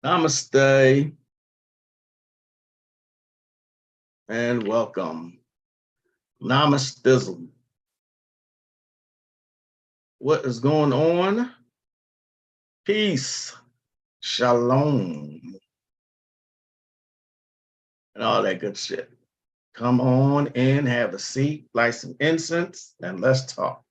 Namaste and welcome. Namastizzle. What is going on? Peace, shalom, and all that good shit. Come on in, have a seat, light some incense, and let's talk.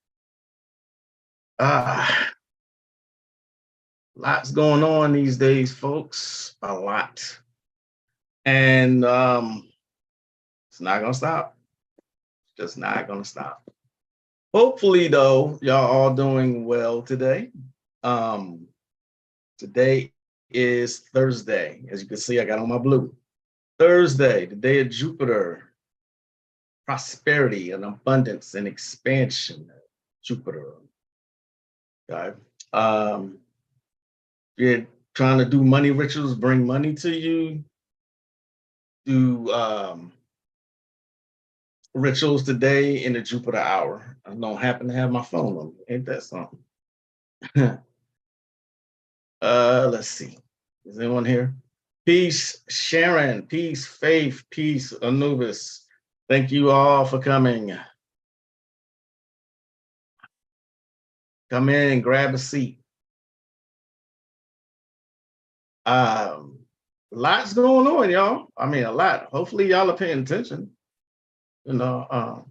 Lots going on these days, folks. A lot. And it's not gonna stop. Just not gonna stop. Hopefully, though, y'all all doing well today. Today is Thursday. As you can see, I got on my blue. Thursday, the day of Jupiter, prosperity and abundance and expansion. Jupiter. Okay. You're trying to do money rituals, bring money to you. Do rituals today in the Jupiter hour. I don't happen to have my phone on me. Ain't that something? Let's see. Is anyone here? Peace, Sharon. Peace, Faith. Peace, Anubis. Thank you all for coming. Come in and grab a seat. Lots going on, y'all. I mean, a lot. Hopefully, y'all are paying attention. You know,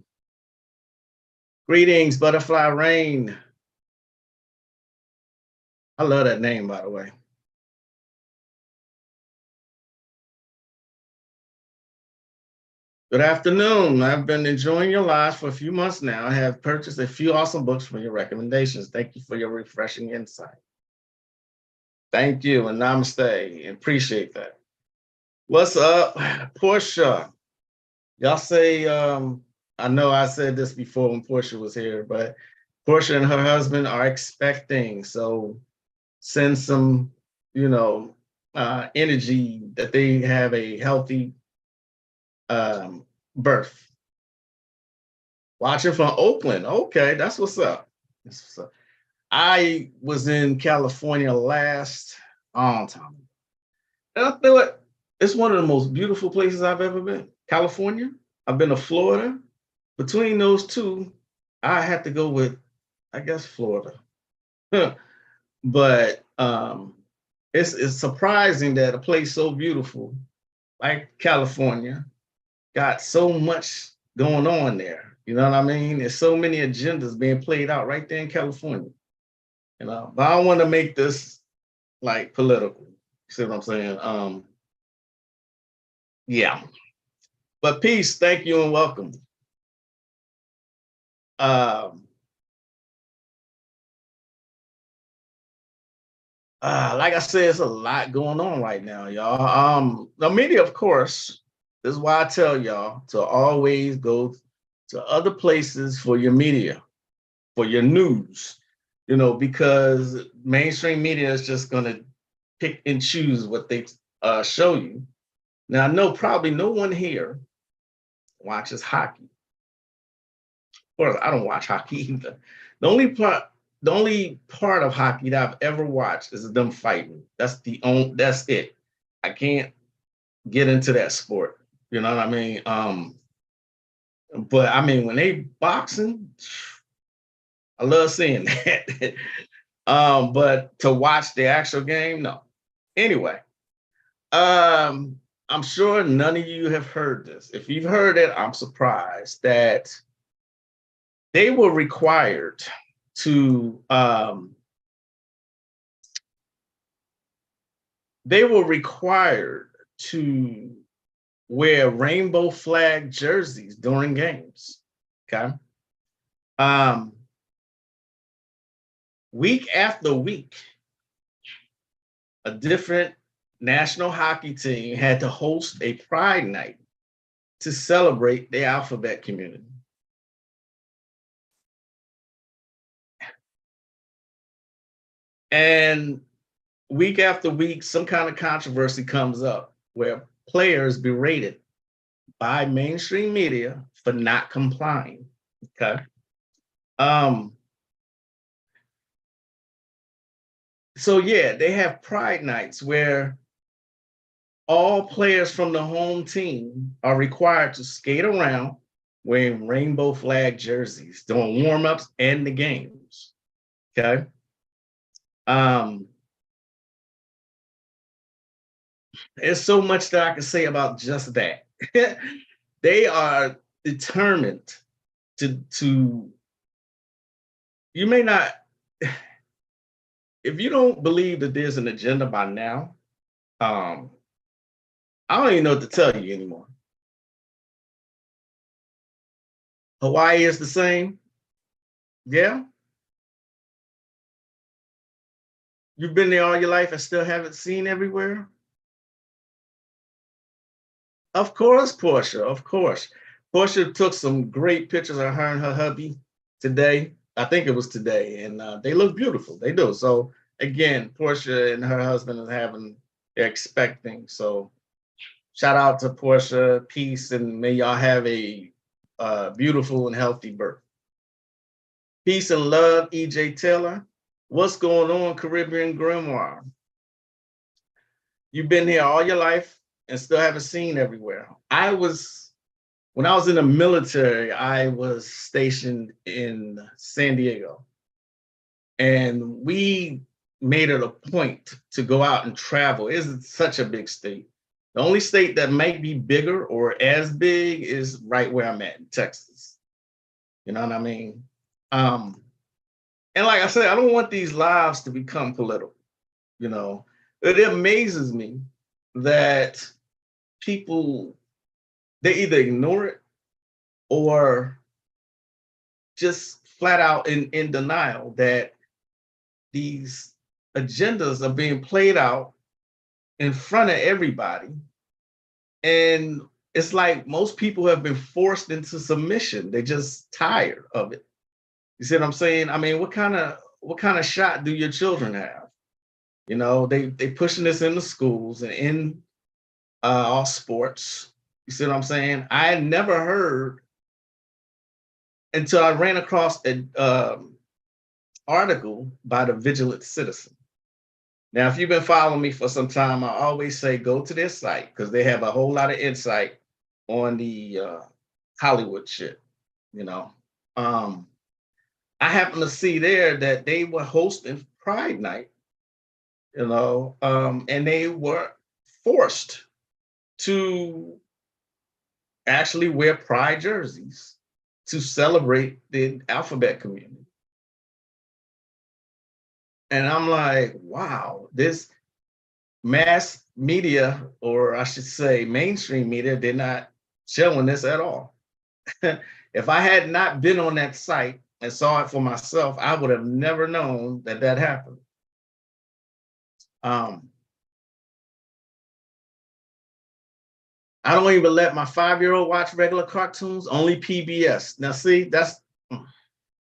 greetings, Butterfly Rain. I love that name, by the way. Good afternoon. I've been enjoying your lives for a few months now. I have purchased a few awesome books for your recommendations. Thank you for your refreshing insight. Thank you and namaste. Appreciate that. What's up, Portia? Y'all say, I know I said this before when Portia was here, but Portia and her husband are expecting. So send some, energy that they have a healthy birth. Watching from Oakland. Okay, that's what's up. That's what's up. I was in California last time. And I thought it's one of the most beautiful places I've ever been. California. I've been to Florida. Between those two, I had to go with, I guess, Florida. But it's surprising that a place so beautiful like California got so much going on there. You know what I mean? There's so many agendas being played out right there in California. But I don't want to make this like political. You see what I'm saying? Yeah. But peace, thank you, and welcome. Like I said, it's a lot going on right now, y'all. The media, of course, this is why I tell y'all to always go to other places for your media, for your news, because mainstream media is just going to pick and choose what they show you. Now, I know probably no one here watches hockey. Of course, I don't watch hockey either. The only part of hockey that I've ever watched is them fighting. That's it. I can't get into that sport. You know what I mean? But I mean, when they boxing, I love seeing that. But to watch the actual game, no. Anyway, I'm sure none of you have heard this. If you've heard it, I'm surprised that they were required to wear rainbow flag jerseys during games. Okay. Week after week, a different national hockey team had to host a pride night to celebrate the alphabet community. And week after week, some kind of controversy comes up where players berated by mainstream media for not complying. Okay. Um, so yeah, they have pride nights where all players from the home team are required to skate around wearing rainbow flag jerseys during warm-ups and the games. Okay. Um, there's so much that I can say about just that. They are determined to you may not if you don't believe that there's an agenda by now, um, I don't even know what to tell you anymore. Hawaii is the same. Yeah. You've been there all your life and still haven't seen everywhere? Of course, Portia. Of course. Portia took some great pictures of her and her hubby today. I think it was today, and they look beautiful. They do. So again, Portia and her husband are they're expecting. So shout out to Portia, peace, and may y'all have a beautiful and healthy birth. Peace and love, EJ Taylor. What's going on, Caribbean Grimoire? You've been here all your life and still haven't seen everywhere. When I was in the military, I was stationed in San Diego. And we made it a point to go out and travel. It's such a big state. The only state that might be bigger or as big is right where I'm at in Texas. You know what I mean? And like I said, I don't want these lives to become political. You know, it amazes me that people they either ignore it or just flat out in denial that these agendas are being played out in front of everybody. And it's like most people have been forced into submission. They're just tired of it. You see what I'm saying? I mean, what kind of shot do your children have? You know, they pushing this in the schools and in all sports. You see what I'm saying? I had never heard until I ran across an article by the Vigilant Citizen. Now, if you've been following me for some time, I always say go to their site because they have a whole lot of insight on the Hollywood shit. You know, um, I happened to see there that they were hosting Pride Night. You know, and they were forced to actually wear pride jerseys to celebrate the alphabet community. And I'm like, wow, this mass media, or I should say mainstream media, did not showing this at all. If I had not been on that site and saw it for myself, I would have never known that that happened. Um, I don't even let my 5-year-old watch regular cartoons, only PBS. Now, see,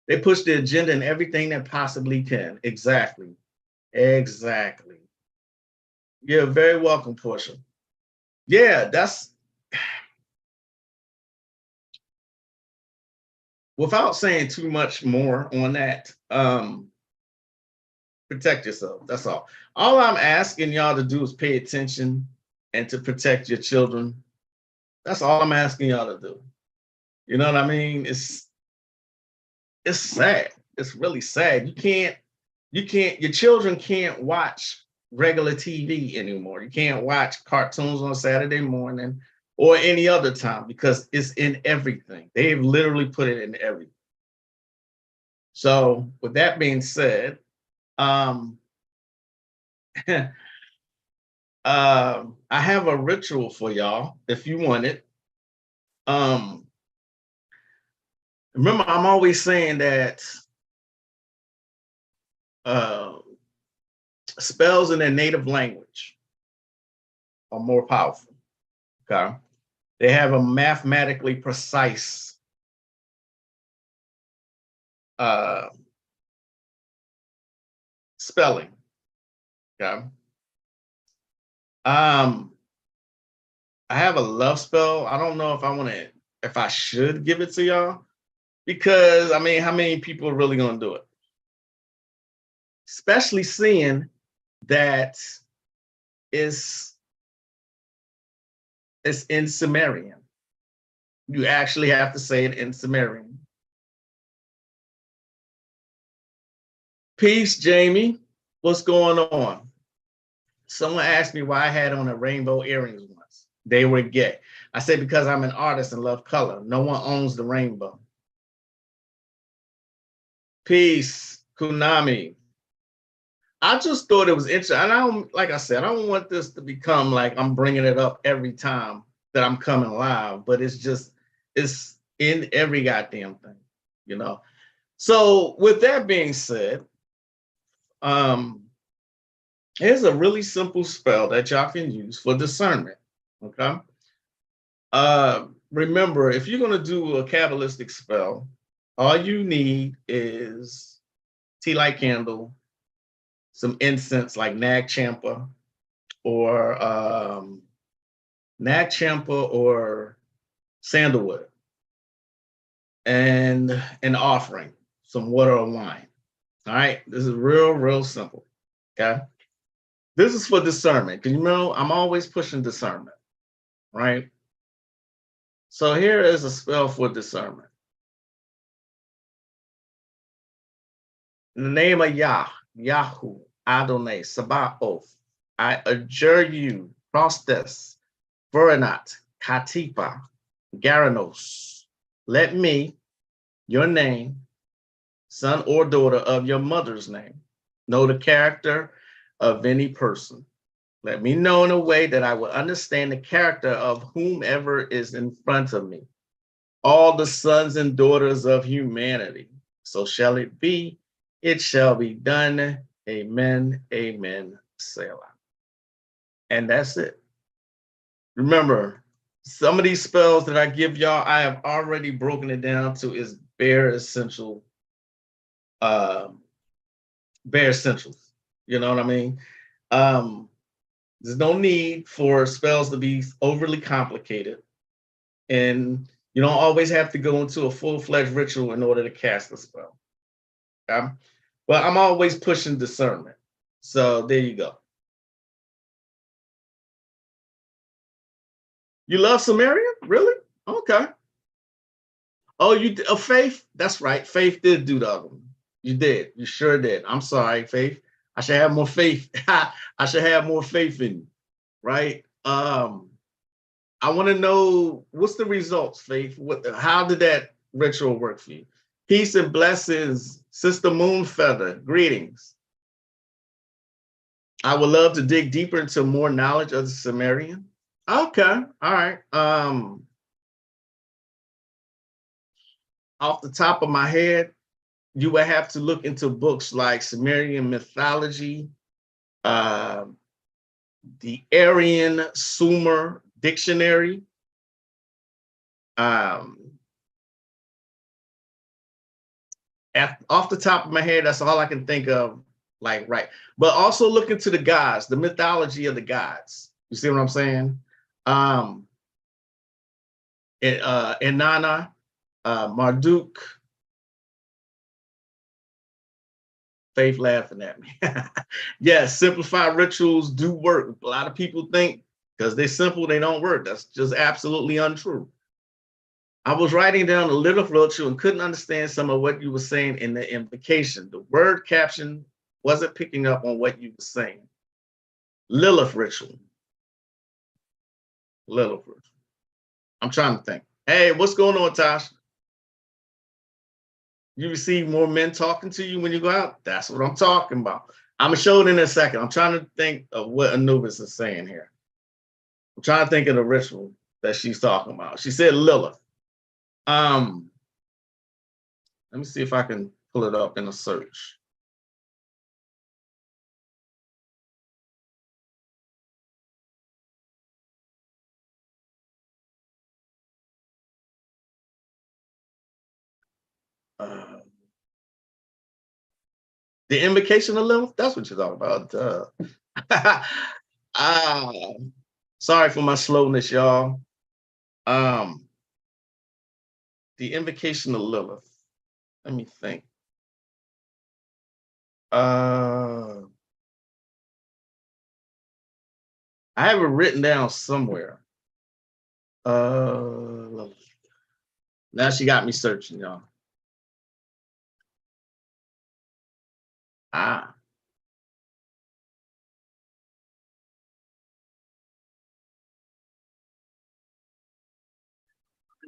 they push the agenda in everything that possibly can. Exactly. Exactly. You're very welcome, Portia. Yeah, that's without saying too much more on that. Protect yourself. That's all. All I'm asking y'all to do is pay attention and to protect your children. That's all I'm asking y'all to do. You know what I mean? It's sad. It's really sad. Your children can't watch regular TV anymore. You can't watch cartoons on Saturday morning or any other time because it's in everything. They've literally put it in everything. So with that being said, I have a ritual for y'all if you want it. Remember, I'm always saying that uh, spells in their native language are more powerful. Okay, they have a mathematically precise uh, spelling. Okay, I have a love spell. I don't know if I want to, if I should give it to y'all, Because I mean, how many people are really going to do it? Especially seeing that it's it's in Sumerian. You actually have to say it in Sumerian. Peace, Jamie. What's going on? Someone asked me why I had on a rainbow earrings once. They were gay. I said, because I'm an artist and love color. No one owns the rainbow. Peace, Kunami. I just thought it was interesting. And I don't, like I said, I don't want this to become like I'm bringing it up every time that I'm coming live, but it's in every goddamn thing, you know. So with that being said, um, here's a really simple spell that y'all can use for discernment. Okay. Remember, if you're gonna do a Kabbalistic spell, all you need is tea light candle, some incense like Nag Champa or Nag Champa or sandalwood, and an offering, some water or wine. All right, this is real simple. Okay, this is for discernment because you know I'm always pushing discernment, right? So here is a spell for discernment. In the name of Yah, Yahu, Adonai, Sabaoth, I adjure you, Prostes, Veranat, Katipa, Garanos. Let me, your name, son or daughter of your mother's name, know the character of any person. Let me know in a way that I will understand the character of whomever is in front of me. All the sons and daughters of humanity. So shall it be, it shall be done. Amen, amen, Selah. And that's it. Remember, some of these spells that I give y'all, I have already broken it down to its bare essential, bare essentials. You know what I mean? There's no need for spells to be overly complicated. And you don't always have to go into a full-fledged ritual in order to cast a spell. Okay? But I'm always pushing discernment. So there you go. You love Sumerian? Really? Okay. Oh, you Faith? That's right. Faith did do the other one. You did. You sure did. I'm sorry, Faith. I should have more faith. I should have more faith in you, right? I want to know what's the results, Faith. How did that ritual work for you? Peace and blessings, Sister Moonfeather. Greetings. I would love to dig deeper into more knowledge of the Sumerian. Okay, all right. Off the top of my head, you would have to look into books like Sumerian mythology, the Aryan Sumer Dictionary. Off the top of my head, that's all I can think of. Like, right. But also look into the gods, the mythology of the gods. You see what I'm saying? Inanna, Marduk. Faith laughing at me. Yes, simplified rituals do work. A lot of people think because they're simple, they don't work. That's just absolutely untrue. I was writing down a little ritual and couldn't understand some of what you were saying in the invocation. The word caption wasn't picking up on what you were saying. Lilith ritual. Lilith ritual. I'm trying to think. Hey, what's going on, Tasha? You receive more men talking to you when you go out? That's what I'm talking about. I'm going to show it in a second. I'm trying to think of what Anubis is saying here. I'm trying to think of the ritual that she's talking about. She said Lilith. Let me see if I can pull it up in a search. The invocation of Lilith? That's what you're talking about. Sorry for my slowness, y'all. The invocation of Lilith. Let me think. I have it written down somewhere. Now she got me searching, y'all. Ah.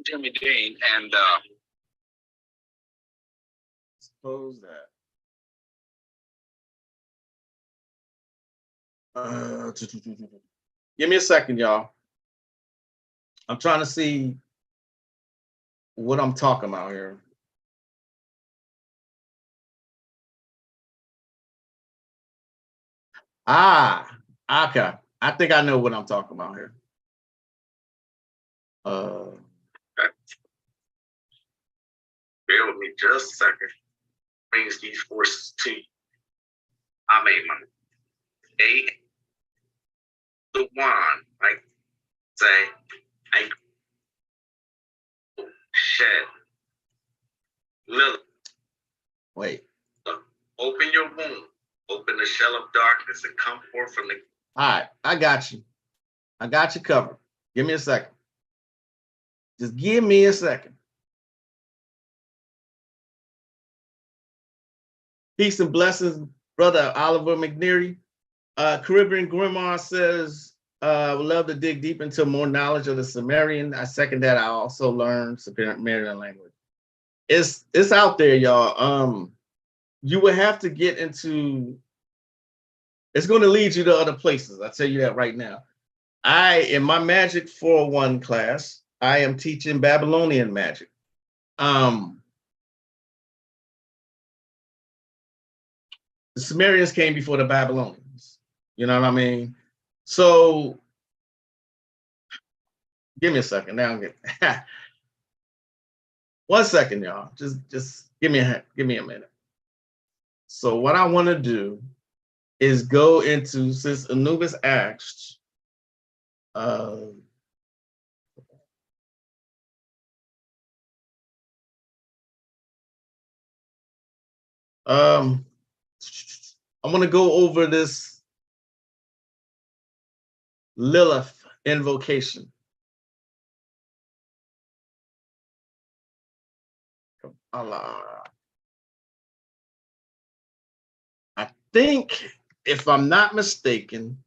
Jimmy Dean, and Suppose that. Give me a second, y'all. I'm trying to see what I'm talking about here. Okay. I think I know what I'm talking about here. Bear with me just a second. Brings these forces to you. I made my the wand, like say, I shed. Lilith. Wait. Open your womb. Open the shell of darkness and come forth from the. All right, I got you. I got you covered. Give me a second. Just give me a second. Peace and blessings, brother Oliver McNeary. Caribbean Grimoire says, would love to dig deep into more knowledge of the Sumerian. I second that. I also learned Sumerian language. It's out there, y'all. You would have to get into, it's going to lead you to other places. I'll tell you that right now. In my Magic 401 class, I am teaching Babylonian magic. The Sumerians came before the Babylonians. You know what I mean? So give me a second. Now I'm getting 1 second, y'all. Just give me a minute. So what I want to do is go into, since Anubis asked, I'm going to go over this Lilith invocation. Allah. I think, if I'm not mistaken,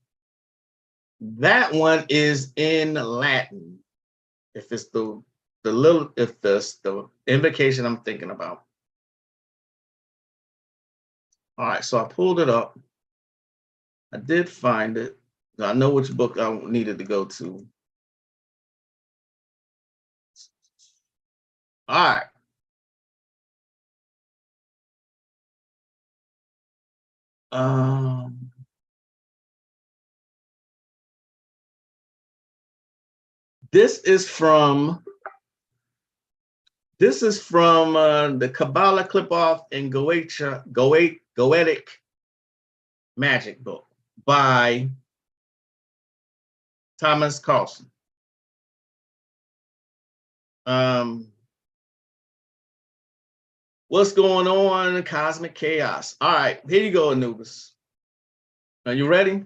that one is in Latin. If it's the invocation I'm thinking about. All right, so I pulled it up. I did find it. I know which book I needed to go to. All right. This is from the Kabbalah Clip-Off and Goetic Magic book by Thomas Carlson. What's going on? Cosmic chaos. All right, here you go, Anubis. Are you ready?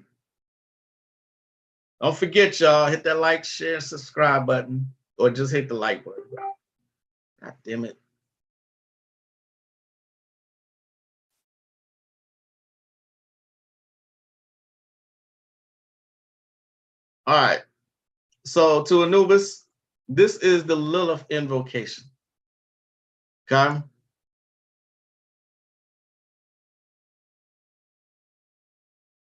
Don't forget, y'all, hit that like, share, subscribe button, or just hit the like button. God damn it. All right. So to Anubis, this is the Lilith invocation. Okay.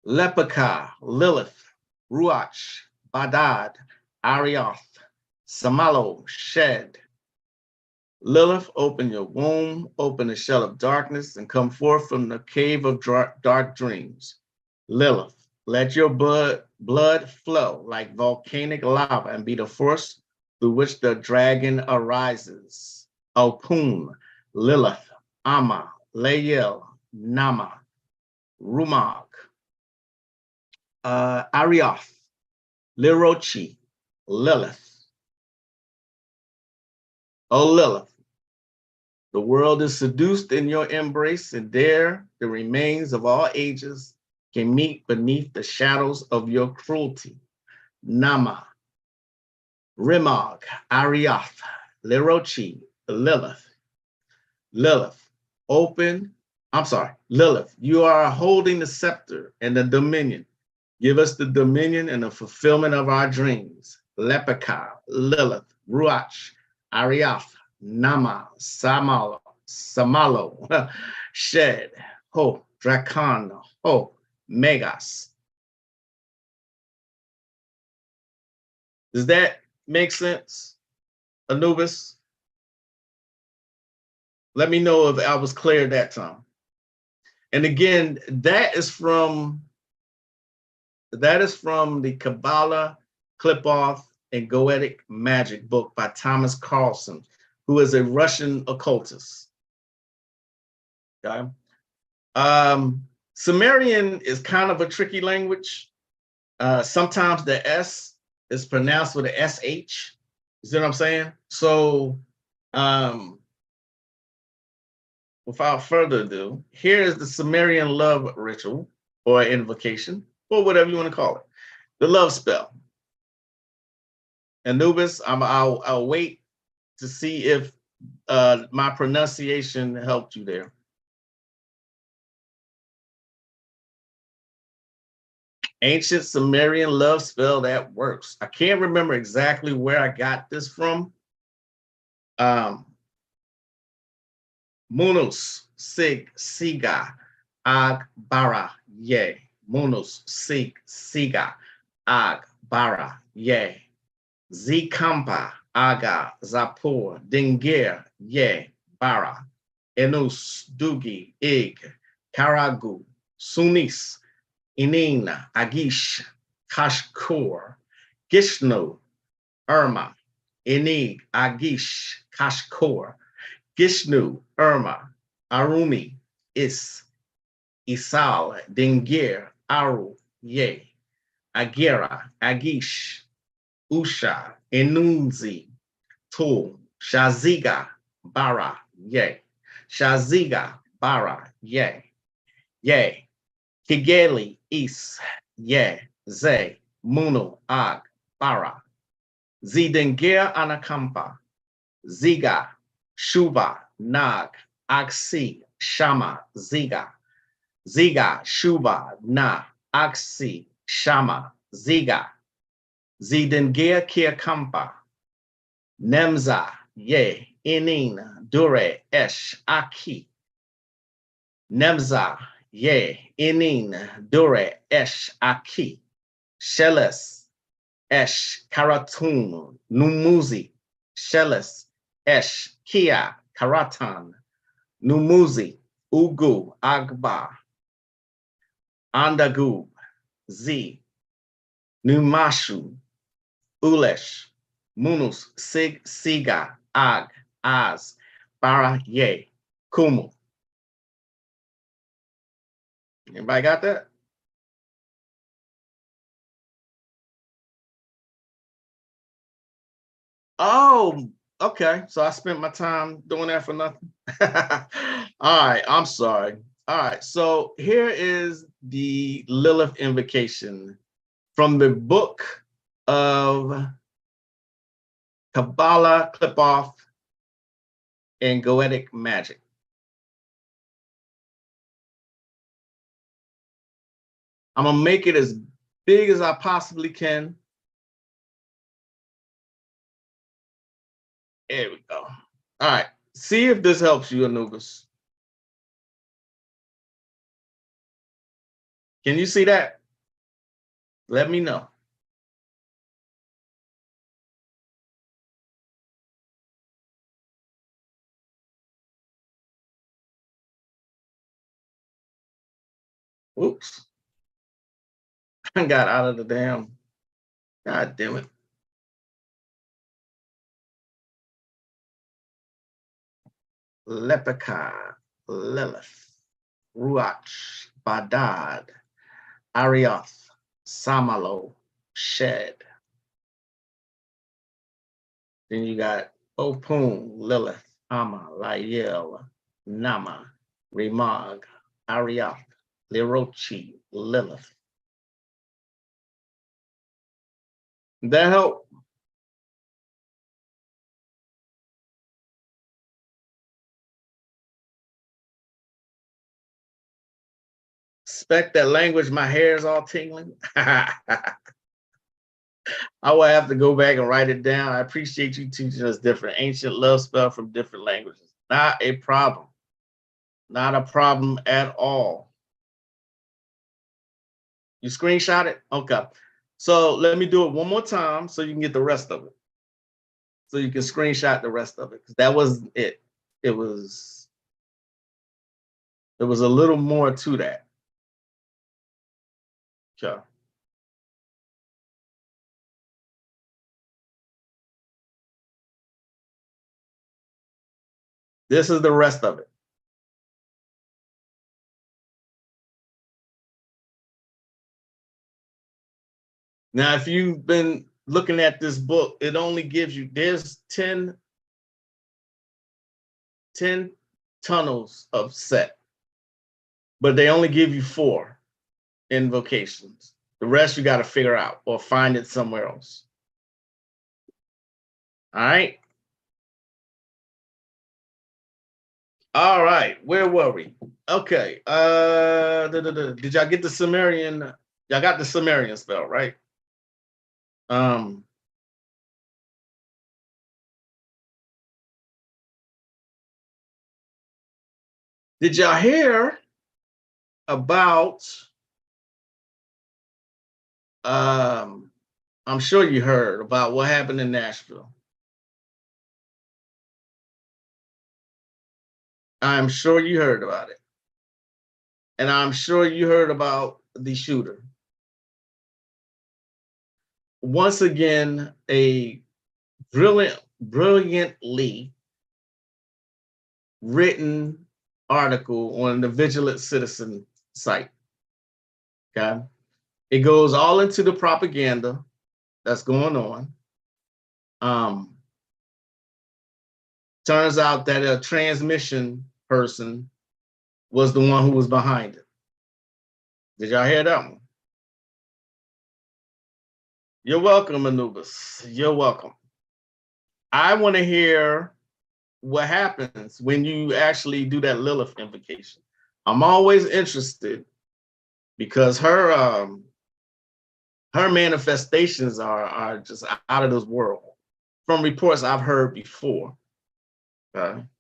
Lepaka, Lilith, Ruach, Badad, Arioth, Samalo, Shed. Lilith, open your womb, open the shell of darkness, and come forth from the cave of dark dreams. Lilith, let your blood flow like volcanic lava and be the force through which the dragon arises. Opun, Lilith, Ama, Layel, Nama, Rumag, Arioth, Lirochi, Lilith. Oh, Lilith, The world is seduced in your embrace, and there the remains of all ages can meet beneath the shadows of your cruelty. Nama, Rimog, Arioth, Lerochi, Lilith. Lilith, Lilith, you are holding the scepter and the dominion. Give us the dominion and the fulfillment of our dreams. Lepeka, Lilith, Ruach, Arioth, Nama, Samalo, Shed, Ho, Drakan, Ho, Megas. Does that make sense, Anubis? Let me know if I was clear that time. And again, that is from the Kabbalah, Clip-Off, and Goetic Magic book by Thomas Carlson, who is a Russian occultist. Okay. Sumerian is kind of a tricky language. Sometimes the S is pronounced with a SH. You see what I'm saying? So without further ado, here is the Sumerian love ritual or invocation, or whatever you want to call it. The love spell. Anubis, I'll wait to see if my pronunciation helped you there. Ancient Sumerian love spell that works. I can't remember exactly where I got this from. Munus, Sig, Siga, Ag, Bara, Ye. Munus, Sig, Siga, Ag, Bara, Ye. Zikampa, Aga, Zapor, Dingir, Ye, Bara. Enus, Dugi, Ig, Karagu, Sunis, Inina, Agish, Kashkur, Gishnu, Irma, Enig, Agish, Kashkur, Gishnu, Irma, Arumi, Is, Isal, Dingir, Aru, Ye, Agira, Agish, Usha, Enunzi, Tul, Shaziga, Bara, Ye, Shaziga, Bara, Ye, Ye, Kigeli, Is, Ye, Ze, Munu, Ag, Bara, Zidengir, Anakampa, Ziga, Shuba, Nag, Aksi, Shama, Ziga, Ziga, Shuba, Na, Aksi, Shama, Ziga, Zidengir, Kirkampa, Nemza, Ye, Inin, Dure, Esh, Aki, Nemza, Ye, Inin, Dure, Esh, Aki, Sheles, Esh, Karatun, Numuzi, Sheles, Esh, Kia, Karatan, Numuzi, Ugu, Agba, Andagub, Z, Numashu, Ulesh, Munus, Sig, Siga, Ag, Az, Bara, Ye, Kumu. Anybody got that? Oh, okay. So I spent my time doing that for nothing. All right, I'm sorry. All right, so here is the Lilith invocation from the book of Kabbalah, Clip-Off, and Goetic Magic. I'm gonna make it as big as I possibly can. There we go. All right, see if this helps you, Anubis. Can you see that? Let me know. Oops. I got out of the damn. God damn it. Lepeka, Lilith, Ruach, Badad, Arioth, Samalo, Shed. Then you got Opun, Lilith, Ama, Lael, Nama, Remag, Ariath, Lirochi, Lilith. That help? Expect that language, my hair is all tingling. I will have to go back and write it down. I appreciate you teaching us different ancient love spell from different languages. Not a problem. Not a problem at all. You screenshot it? Okay. So let me do it one more time so you can get the rest of it. So you can screenshot the rest of it. That was it. It was a little more to that. Okay. This is the rest of it. Now, if you've been looking at this book, it only gives you, there's 10 tunnels of set, but they only give you 4 invocations. The rest you got to figure out or find it somewhere else. All right. All right. Where were we? Okay. Did y'all get the Sumerian? Y'all got the Sumerian spell, right? Did y'all hear about I'm sure you heard about what happened in Nashville. I'm sure you heard about it. And I'm sure you heard about the shooter. Once again, a brilliantly written article on the Vigilant Citizen site. Okay. It goes all into the propaganda that's going on. Turns out that a transmission person was the one who was behind it. Did y'all hear that one? You're welcome, Anubis. You're welcome. I want to hear what happens when you actually do that Lilith invocation. I'm always interested because her manifestations are just out of this world from reports I've heard before.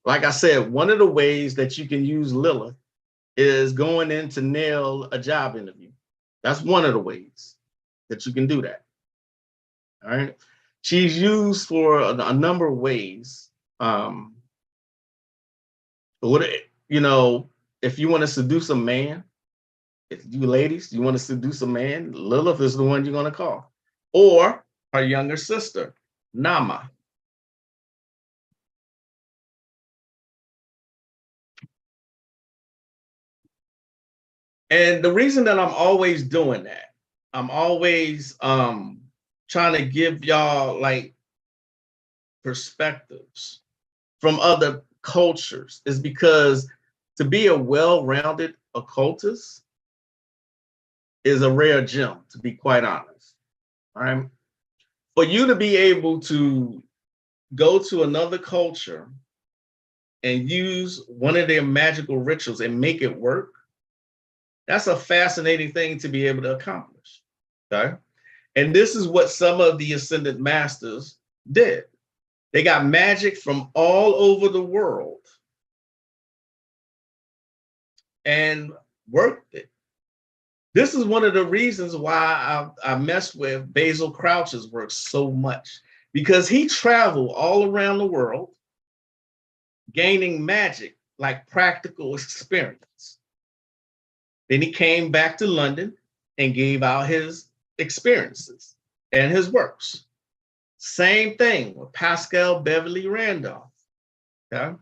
Like I said, one of the ways that you can use Lilith is going in to nail a job interview. That's one of the ways that you can do that. All right. She's used for a number of ways. You know, if you want to seduce a man, if you ladies, you want to seduce a man, Lilith is the one you're going to call. Or her younger sister, Nama. And the reason that I'm always doing that, I'm always trying to give y'all like perspectives from other cultures is because to be a well-rounded occultist is a rare gem, to be quite honest. All right. For you to be able to go to another culture and use one of their magical rituals and make it work, that's a fascinating thing to be able to accomplish. Okay. And this is what some of the Ascended Masters did. They got magic from all over the world and worked it. This is one of the reasons why I mess with Basil Crouch's work so much, because he traveled all around the world gaining magic, like practical experience. Then he came back to London and gave out his experiences and his works. Same thing with Pascal Beverly Randolph. Okay?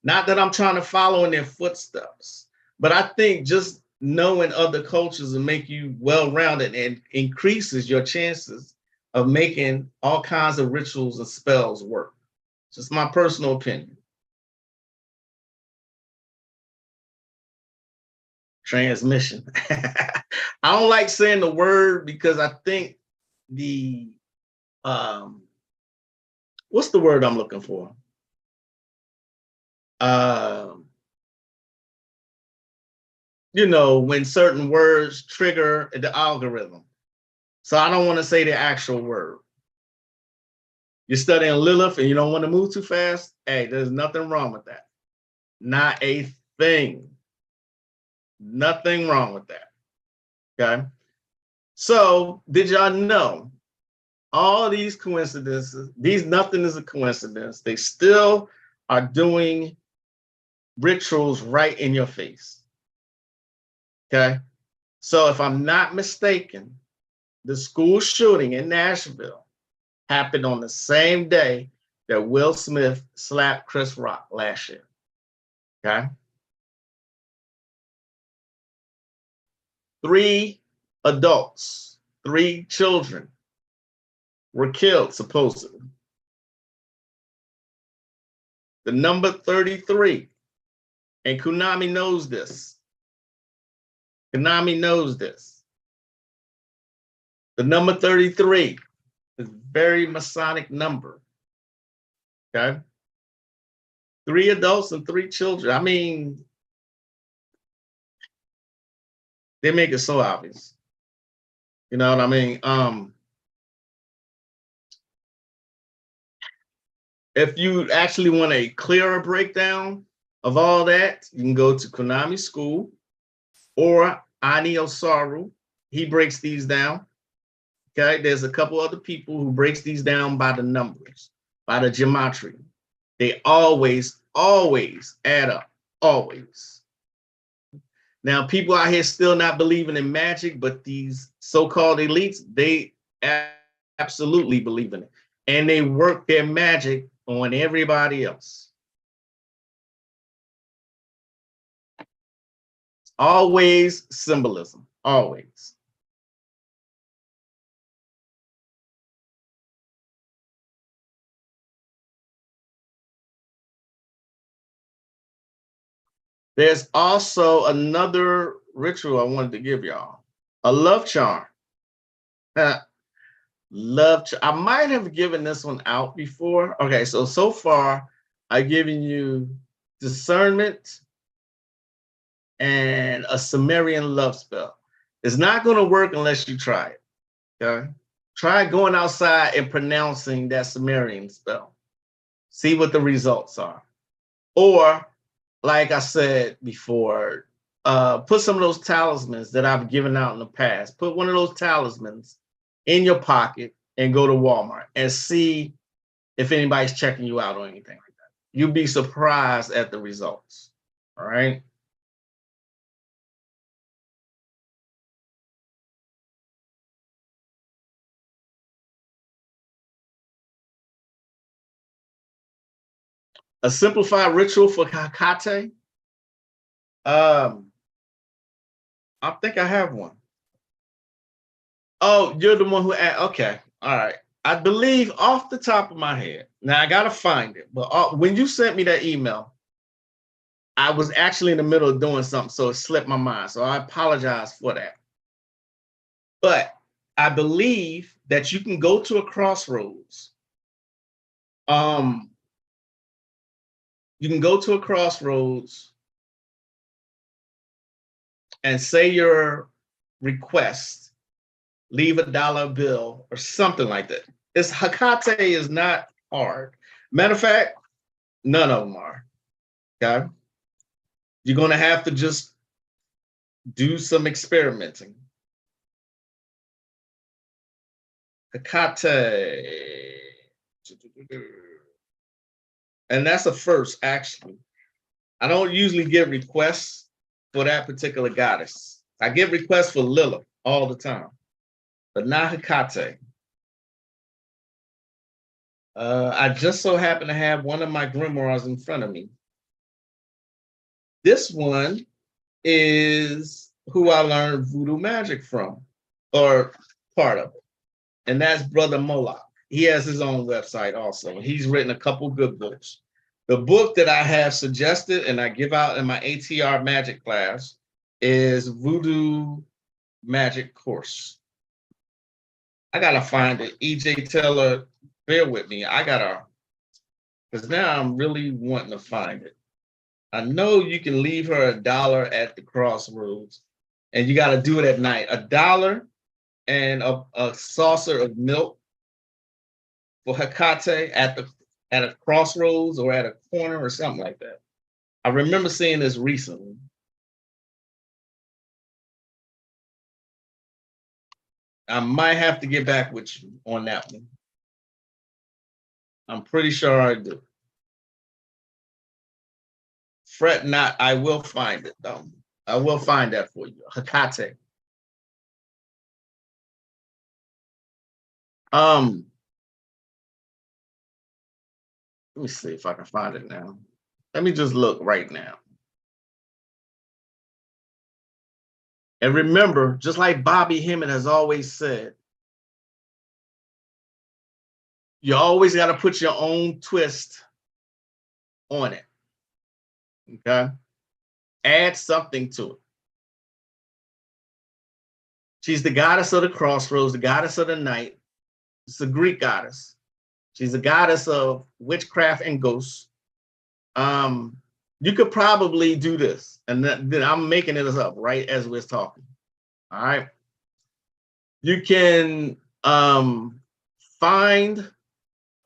Not that I'm trying to follow in their footsteps, but I think just knowing other cultures will make you well-rounded and increases your chances of making all kinds of rituals and spells work. Just my personal opinion. transmission. I don't like saying the word because I think the what's the word I'm looking for? You know, when certain words trigger the algorithm. So I don't want to say the actual word. You're studying Lilith and you don't want to move too fast. Hey, there's nothing wrong with that. Not a thing. Nothing wrong with that. Okay. So did y'all know all these coincidences, nothing is a coincidence. They still are doing rituals right in your face. Okay. So if I'm not mistaken, the school shooting in Nashville happened on the same day that Will Smith slapped Chris Rock last year. Okay. 3 adults, 3 children were killed, supposedly. The number 33, and Konami knows this. Konami knows this. The number 33 is a very Masonic number. Okay. 3 adults and 3 children. I mean, they make it so obvious. You know what I mean? If you actually want a clearer breakdown of all that, you can go to Konami School or Ani Osaru. He breaks these down. Okay, there's a couple other people who breaks these down by the numbers, by the gematria. They always add up, always. Now, people out here still not believing in magic, but these so-called elites, they absolutely believe in it. And they work their magic on everybody else. Always symbolism, always. There's also another ritual I wanted to give y'all, a love charm. I might have given this one out before. Okay, so far I've given you discernment and a Sumerian love spell. It's not going to work unless you try it. Okay, try going outside and pronouncing that Sumerian spell. See what the results are. Or, like I said before, put some of those talismans that I've given out in the past. Put one of those talismans in your pocket and go to Walmart and see if anybody's checking you out or anything like that. You'll be surprised at the results. All right. A simplified ritual for Hecate. I think I have one. Oh, you're the one who asked. Okay. All right. I believe off the top of my head. Now I got to find it. But when you sent me that email, I was actually in the middle of doing something, so it slipped my mind. So I apologize for that. But I believe that you can go to a crossroads. You can go to a crossroads and say your request, leave a dollar bill or something like that. Hecate is not hard. Matter of fact, none of them are. Okay. You're going to have to just do some experimenting. Hecate. And that's a first, actually. I don't usually get requests for that particular goddess. I get requests for Lilith all the time, but not Hecate. I just so happen to have one of my grimoires in front of me. This one is who I learned voodoo magic from, or part of it. And that's Brother Moloch. He has his own website also. He's written a couple good books. The book that I have suggested and I give out in my ATR magic class is Voodoo Magic Course. I gotta find it. EJ Taylor, bear with me. I gotta, because now I'm really wanting to find it. I know you can leave her $1 at the crossroads, and you got to do it at night. $1 and a saucer of milk for Hecate at a crossroads or at a corner or something like that. I remember seeing this recently. I might have to get back with you on that one. I'm pretty sure I do. Fret not, I will find it though. I will find that for you. Hecate. Let me see if I can find it now. Let me just look right now. And remember, just like Bobby Hemmett has always said, you always got to put your own twist on it. Okay? Add something to it. She's the goddess of the crossroads, the goddess of the night. It's a Greek goddess. She's a goddess of witchcraft and ghosts. You could probably do this, and then I'm making it up right as we're talking. All right. You can find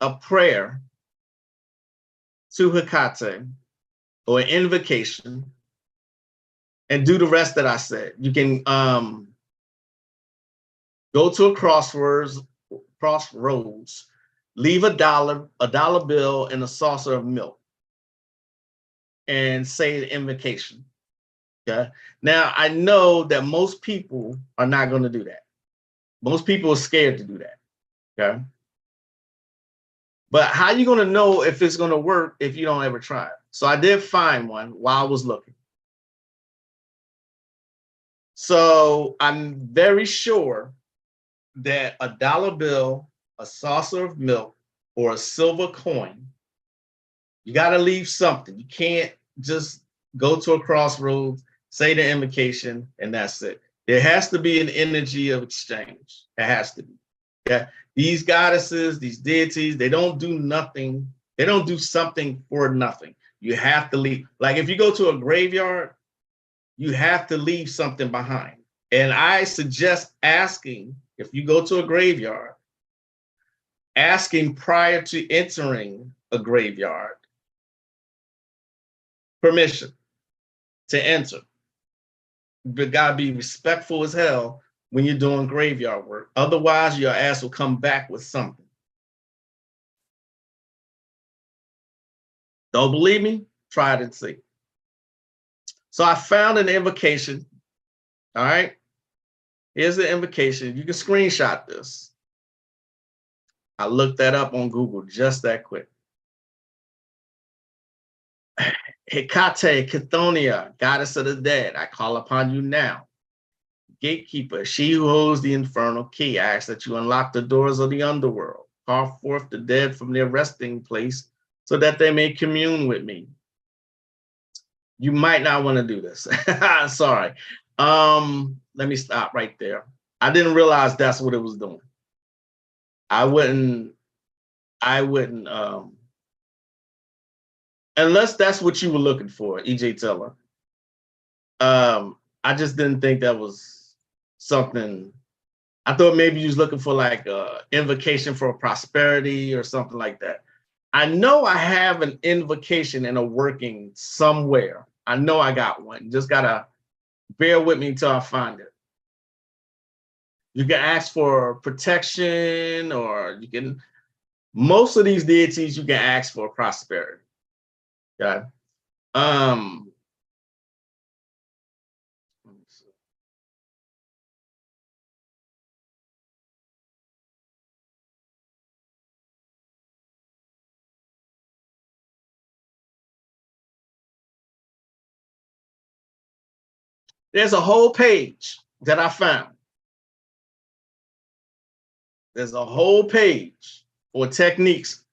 a prayer to Hecate or an invocation and do the rest that I said. You can go to a crossroads, leave $1 bill and a saucer of milk, and say the invocation. Okay. Now I know that most people are not going to do that. Most people are scared to do that. Okay. But how are you going to know if it's going to work if you don't ever try it? So I did find one while I was looking. So I'm very sure that $1 bill, a saucer of milk, or a silver coin, you got to leave something. You can't just go to a crossroads, say the invocation, and that's it. There has to be an energy of exchange. It has to be. Yeah. These goddesses, these deities, they don't do nothing. They don't do something for nothing. You have to leave. Like if you go to a graveyard, you have to leave something behind. And I suggest asking, if you go to a graveyard, asking prior to entering a graveyard permission to enter. But gotta be respectful as hell when you're doing graveyard work. Otherwise, your ass will come back with something. Don't believe me? Try it and see. So I found an invocation. All right. Here's the invocation. You can screenshot this. I looked that up on Google just that quick. Hecate, Chthoniya, goddess of the dead, I call upon you now. Gatekeeper, she who holds the infernal key, I ask that you unlock the doors of the underworld, call forth the dead from their resting place so that they may commune with me. You might not want to do this. Sorry. Let me stop right there. I didn't realize that's what it was doing. I wouldn't, unless that's what you were looking for, EJ Teller. I just didn't think that was something. I thought maybe you was looking for like a invocation for prosperity or something like that. I know I have an invocation in a working somewhere. I know I got one. Just gotta bear with me until I find it. You can ask for protection, or you can, most of these deities you can ask for prosperity. Okay. There's a whole page that I found. There's a whole page for techniques.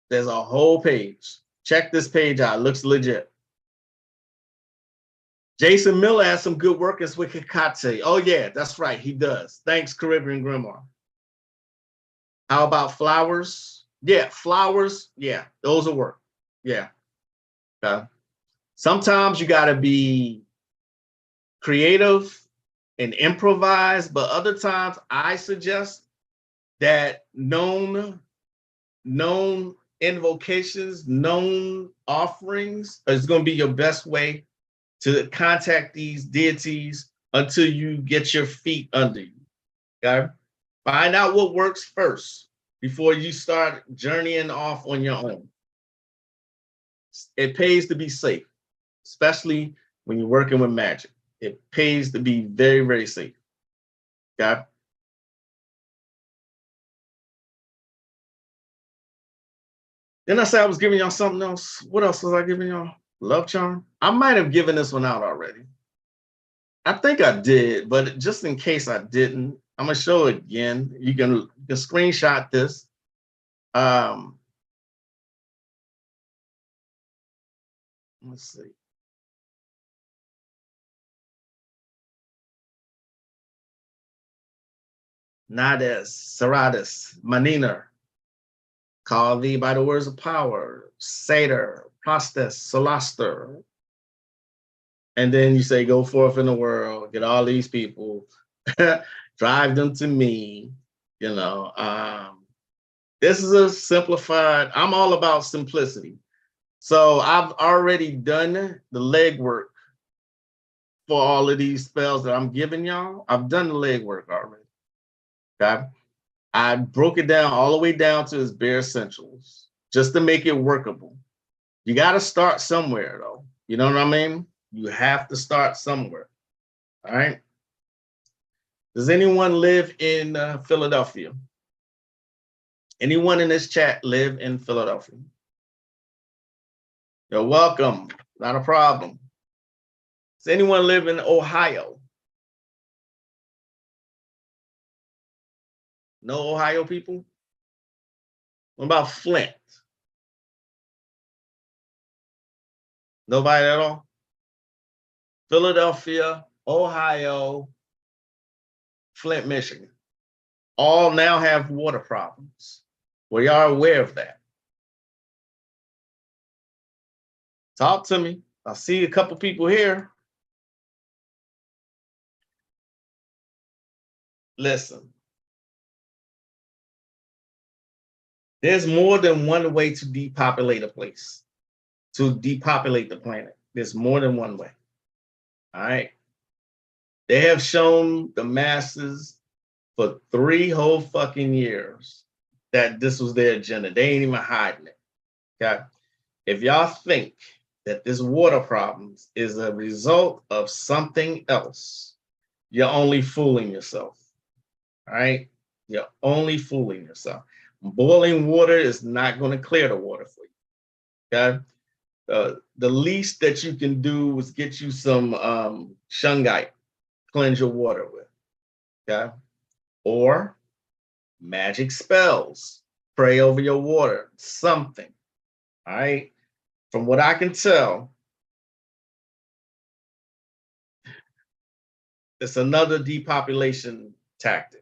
There's a whole page. Check this page out. It looks legit. Jason Miller has some good workers with Hecate. Oh, yeah, that's right. He does. Thanks, Caribbean Grimoire. How about flowers? Yeah, flowers. Yeah, those will work. Yeah. Okay. Sometimes you got to be creative and improvise, but other times I suggest that known invocations, known offerings is going to be your best way to contact these deities until you get your feet under you. Okay? Find out what works first before you start journeying off on your own. It pays to be safe, especially when you're working with magic. It pays to be very, very safe. Okay? Then I said I was giving y'all something else. What else was I giving y'all? Love charm? I might have given this one out already. I think I did, but just in case I didn't, I'm gonna show it again. You can screenshot this. Let's see. Nades, Seratus, Maniner, call thee by the words of power, Satyr, Prostes, Solaster. And then you say, go forth in the world, get all these people, drive them to me. You know, this is a simplified, I'm all about simplicity. So I've already done the legwork for all of these spells that I'm giving y'all. I've done the legwork already. Okay. I broke it down all the way down to its bare essentials just to make it workable. You got to start somewhere, though. You know what I mean? You have to start somewhere. All right. Does anyone live in Philadelphia? Anyone in this chat live in Philadelphia? You're welcome. Not a problem. Does anyone live in Ohio? No Ohio people? What about Flint? Nobody at all? Philadelphia, Ohio, Flint, Michigan. All now have water problems. Well, y'all aware of that? Talk to me. I see a couple people here. Listen. There's more than one way to depopulate a place, to depopulate the planet. There's more than one way. All right. They have shown the masses for 3 whole fucking years that this was their agenda. They ain't even hiding it. Okay. If y'all think that this water problem is a result of something else, you're only fooling yourself. All right. You're only fooling yourself. Boiling water is not going to clear the water for you. Okay. The least that you can do is get you some shungite, cleanse your water with. Okay. Or magic spells, pray over your water, something. All right. From what I can tell, it's another depopulation tactic.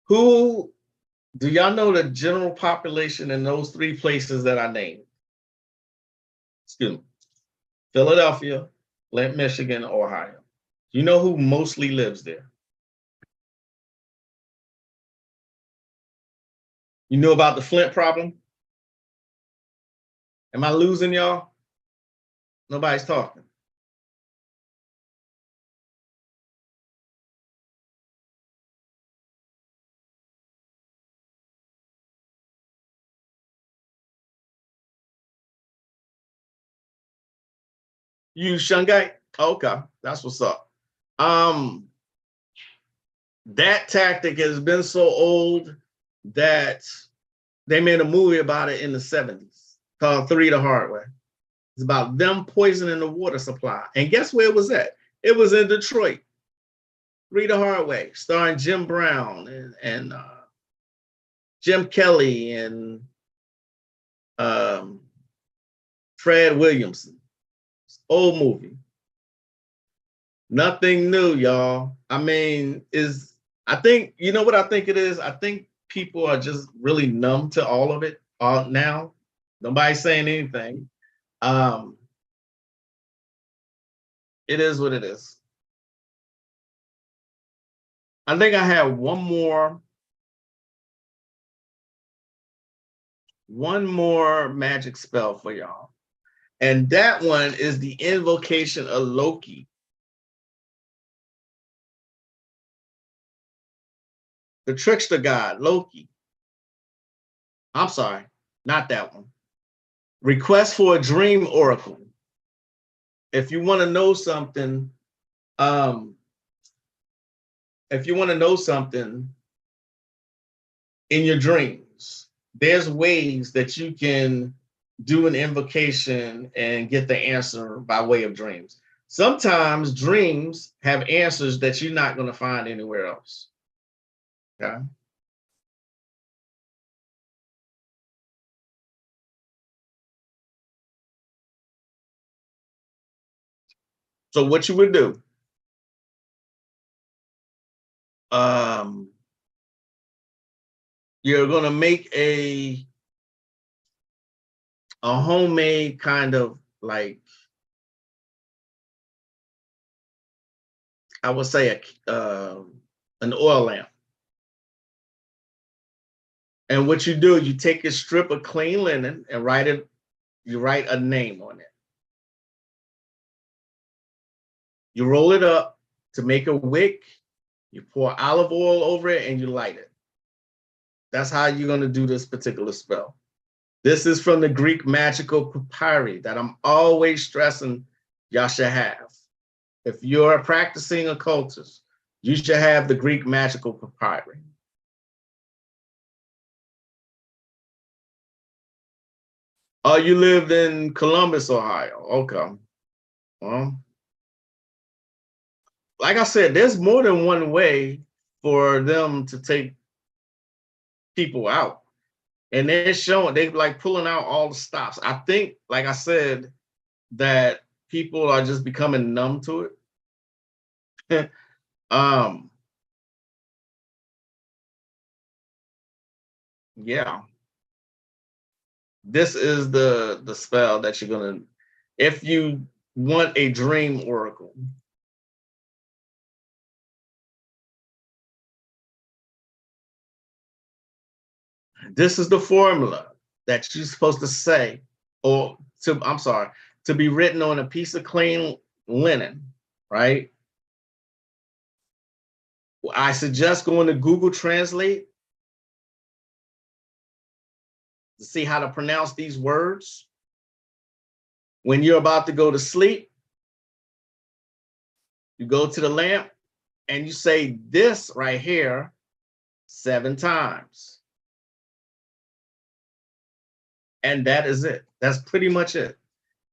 Who do y'all know the general population in those 3 places that I named? Excuse me. Philadelphia, Flint, Michigan, Ohio. Do you know who mostly lives there? You know about the Flint problem? Am I losing y'all? Nobody's talking. You shungite? Okay, that's what's up. That tactic has been so old that they made a movie about it in the 70s called 3 the Hard Way. It's about them poisoning the water supply. And guess where it was at? It was in Detroit. 3 the Hard Way, starring Jim Brown and Jim Kelly and Um, Fred Williamson, old movie. Nothing new, y'all. I mean, I think, you know what I think it is? I think people are just really numb to all of it now. Nobody's saying anything. It is what it is. I think I have one more magic spell for y'all. And that one is the invocation of Loki. The trickster god, Loki. I'm sorry, not that one. Request for a dream oracle. If you want to know something, in your dreams, there's ways that you can do an invocation and get the answer by way of dreams. Sometimes dreams have answers that you're not going to find anywhere else. Okay. So what you would do, you're going to make a homemade kind of like, I would say an oil lamp. And what you do, you take a strip of clean linen and you write a name on it. You roll it up to make a wick, you pour olive oil over it, and you light it. That's how you're going to do this particular spell. This is from the Greek magical papyri that I'm always stressing y'all should have. If you're a practicing occultist, you should have the Greek magical papyri. Oh, you lived in Columbus, Ohio. Okay. Well, like I said, there's more than one way for them to take people out. And they're like pulling out all the stops. I think, like I said, that people are just becoming numb to it. Yeah. This is the spell that you're gonna, if you want a dream oracle. This is the formula that you're supposed to say, to be written on a piece of clean linen, right? I suggest going to Google Translate to see how to pronounce these words. When you're about to go to sleep, you go to the lamp and you say this right here 7 times. And that is it. That's pretty much it.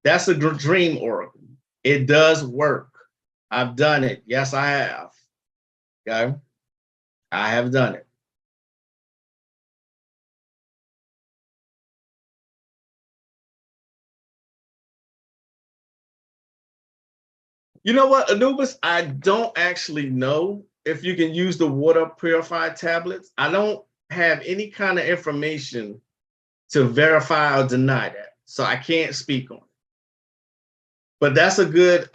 That's a dream oracle. It does work. I've done it. Yes, I have. Okay. I have done it. You know what, Anubis? I don't actually know if you can use the water purified tablets. I don't have any kind of information to verify or deny that. So I can't speak on it. But that's a good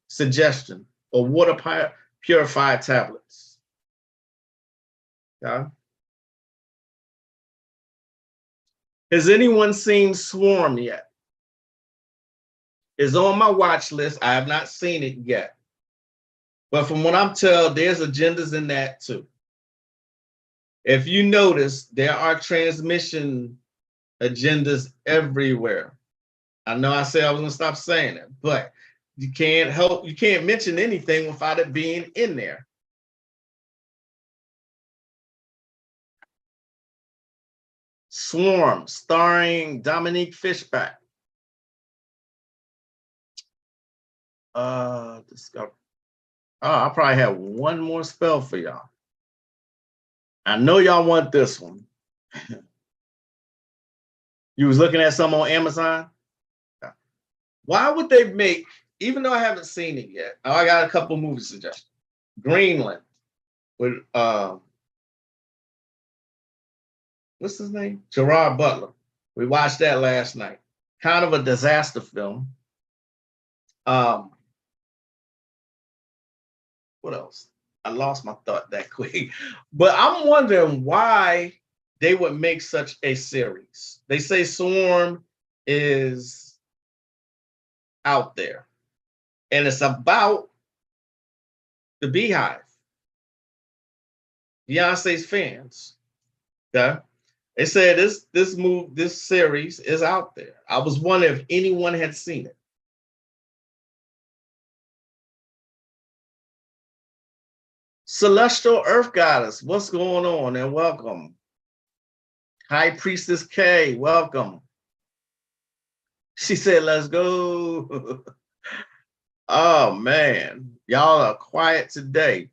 suggestion, or water purified tablets. Yeah. Has anyone seen Swarm yet? It's on my watch list. I have not seen it yet. But from what I'm told, there's agendas in that too. If you notice, there are transmission agendas everywhere. I know I said I was going to stop saying it, but you can't mention anything without it being in there. Swarm, starring Dominique Fishback. Discover. Oh, I probably have one more spell for y'all. I know y'all want this one. You was looking at some on Amazon? Why would they make, even though I haven't seen it yet, I got a couple movie suggestions. Greenland with what's his name? Gerard Butler. We watched that last night. Kind of a disaster film. What else? I lost my thought that quick. But I'm wondering why they would make such a series. They say Swarm is out there, and it's about the Beehive, Beyonce's fans. Okay, they said this series is out there. I was wondering if anyone had seen it. Celestial Earth Goddess, what's going on? And welcome. High Priestess K, welcome. She said, let's go. Oh man, y'all are quiet today.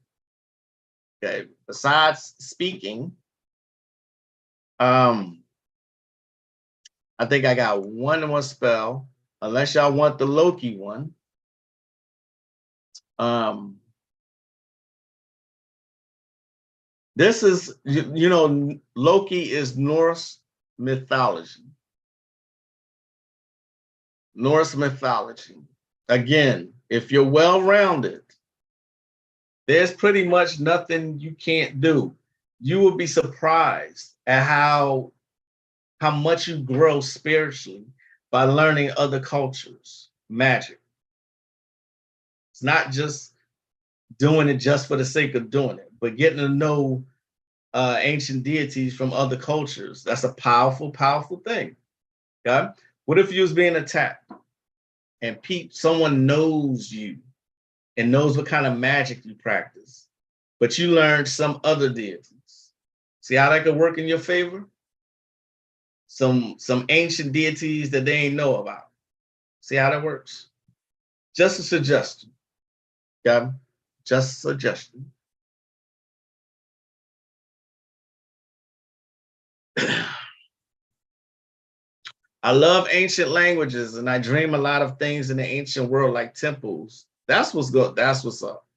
Okay, besides speaking, I think I got one more spell, unless y'all want the Loki one. This is, you know, Loki is Norse mythology. Norse mythology. Again, if you're well-rounded, there's pretty much nothing you can't do. You will be surprised at how much you grow spiritually by learning other cultures' magic. It's not just doing it just for the sake of doing it, but getting to know ancient deities from other cultures. That's a powerful, powerful thing. Okay? What if you was being attacked and someone knows you and knows what kind of magic you practice, but you learned some other deities? See how that could work in your favor? Some ancient deities that they ain't know about. See how that works? Just a suggestion. Okay? Just a suggestion. I love ancient languages, and I dream a lot of things in the ancient world, like temples. That's what's good. That's what's up.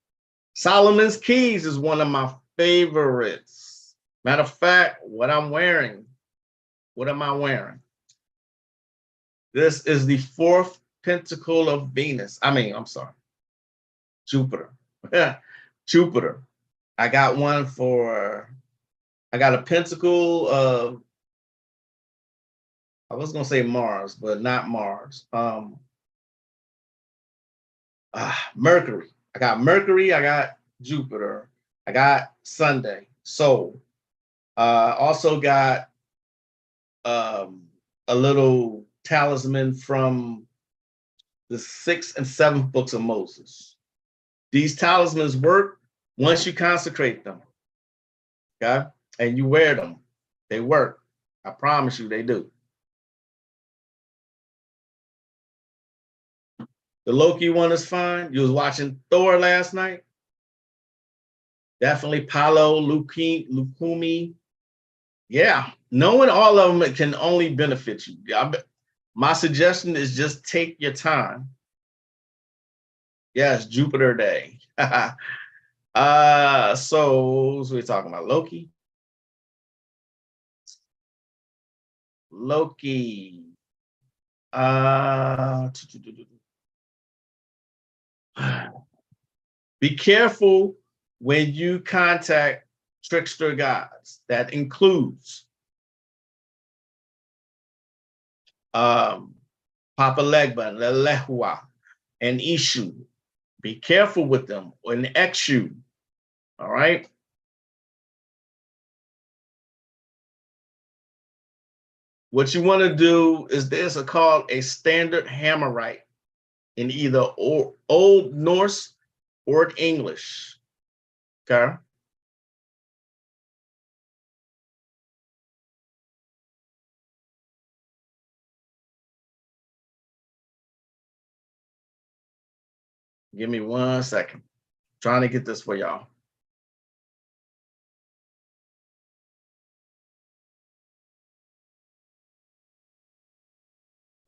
Solomon's Keys is one of my favorites. Matter of fact, what I'm wearing. What am I wearing? This is the fourth pentacle of Venus. I'm sorry, Jupiter. Jupiter. I got a pentacle of, I was gonna say Mars, but not Mars. Mercury. I got Mercury, I got Jupiter, I got Sunday, Sol. Also got a little talisman from the 6th and 7th books of Moses. These talismans work once you consecrate them. Okay? And you wear them. They work. I promise you they do. The Loki one is fine. You was watching Thor last night. Definitely Paolo Lukumi. Yeah, knowing all of them can only benefit you. My suggestion is just take your time. Yes, Jupiter Day. So we're talking about Loki. Loki. Be careful when you contact trickster gods. That includes Papa Legba, Lelehua, and Ishu. Be careful with them, and Exu. All right. What you want to do is there's called a standard Hammerite in either Old Norse or English. Okay. Give me 1 second. Trying to get this for y'all.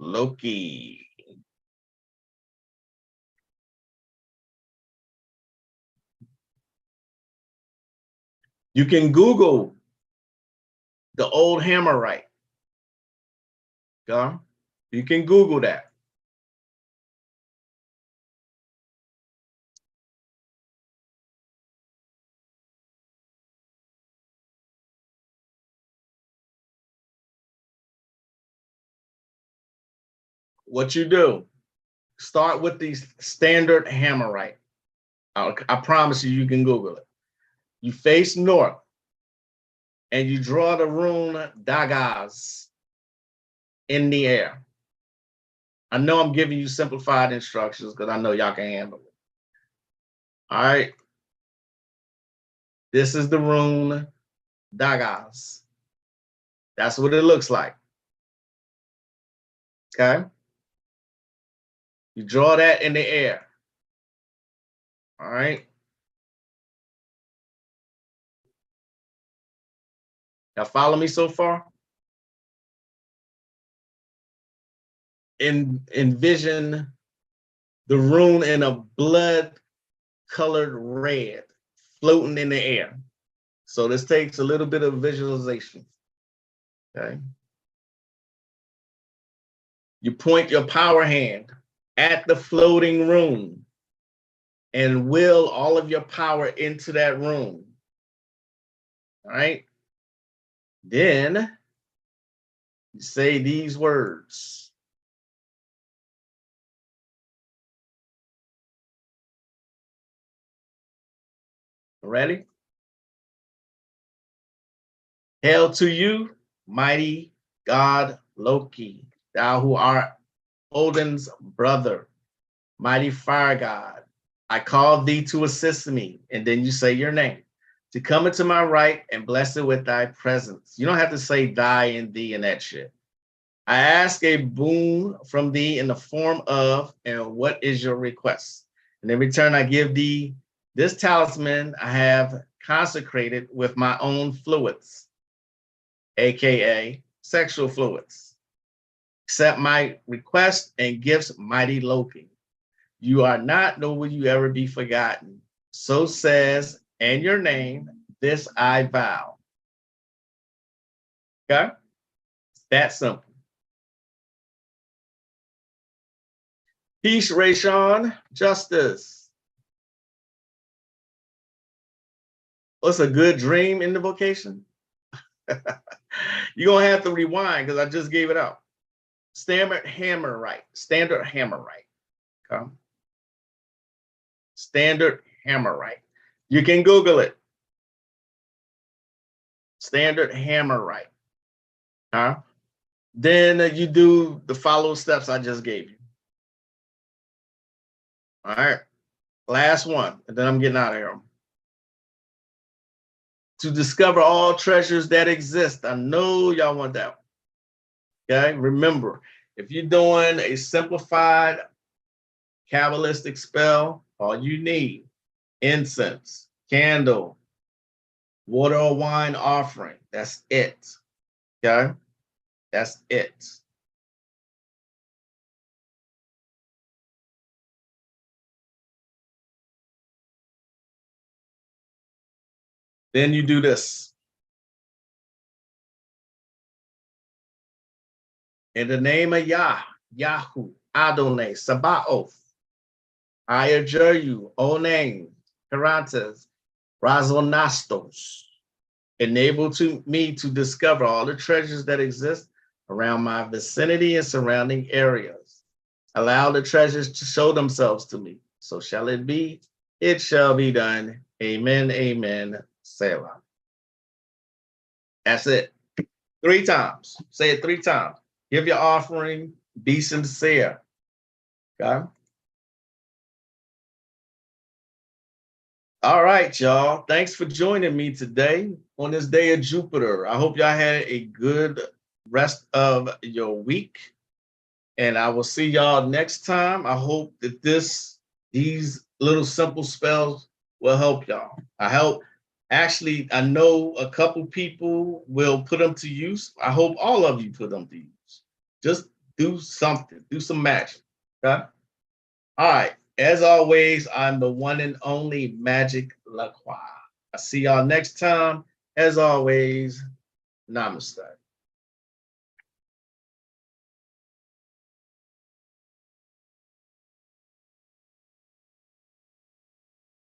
Loki. You can Google the old Hammerite. Okay? You can Google that. What you do, start with the standard Hammerite. I promise you, you can Google it. You face north and you draw the rune Dagas in the air. I know I'm giving you simplified instructions because I know y'all can handle it. All right. This is the rune Dagas. That's what it looks like. Okay. You draw that in the air. All right. Y'all follow me so far? Envision the rune in a blood-colored red floating in the air. So this takes a little bit of visualization. Okay. You point your power hand at the floating rune and will all of your power into that rune. All right. Then you say these words. Ready? Hail to you, mighty God Loki, thou who art Odin's brother, mighty fire god. I call thee to assist me, and then you say your name, to come into my right and bless it with thy presence. You don't have to say thy and thee and that shit. I ask a boon from thee in the form of, and what is your request? And in return, I give thee this talisman I have consecrated with my own fluids, aka sexual fluids. Accept my request and gifts, mighty Loki. You are not, nor will you ever be forgotten. So says, and your name, this I vow. Okay? It's that simple. Peace, Rayshawn. Justice. What's a good dream invocation? You're going to have to rewind because I just gave it out. Standard Hammerite. Standard Hammerite. Okay? Standard Hammerite. You can Google it. Standard Hammerite. Huh? Then you do the follow steps I just gave you. All right. Last one, and then I'm getting out of here. To discover all treasures that exist. I know y'all want that. Okay. Remember, if you're doing a simplified Kabbalistic spell, all you need, incense, candle, water or wine offering. That's it. Okay. That's it. Then you do this. In the name of Yah, Yahu, Adonai, Sabaoth, I adjure you, O name, Herantes, Razonastos, enable me to discover all the treasures that exist around my vicinity and surrounding areas. Allow the treasures to show themselves to me. So shall it be, it shall be done. Amen, amen, Selah. That's it. 3 times. Say it 3 times. Give your offering. Be sincere. Okay? All right, y'all. Thanks for joining me today on this day of Jupiter. I hope y'all had a good rest of your week. And I will see y'all next time. I hope that these little simple spells will help y'all. I know a couple people will put them to use. I hope all of you put them to use. Just do something, do some magic. Okay. All right. As always, I'm the one and only Magick La Croix. I see y'all next time. As always, namaste.